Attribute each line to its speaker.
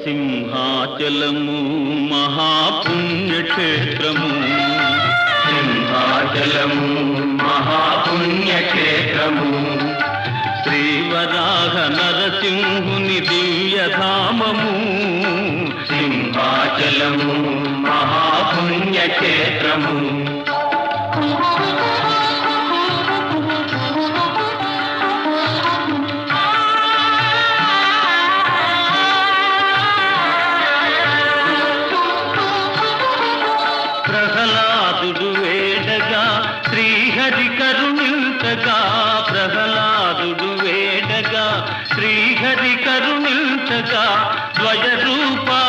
Speaker 1: సింహాచలము మహాపుణ్యక్షేత్రము,
Speaker 2: సింహాచలము మహాపుణ్యక్షేత్రము,
Speaker 1: శ్రీవరాహ నరసింహుని దివ్యధామము.
Speaker 2: సింహాచలము మహాపుణ్యక్షేత్రము,
Speaker 1: ప్రహ్లాదుడు వేడగా శ్రీహరి కరుణించగా, ప్రహ్లాదుడు వేడగా శ్రీహరి కరుణించగా, ద్వయ రూపా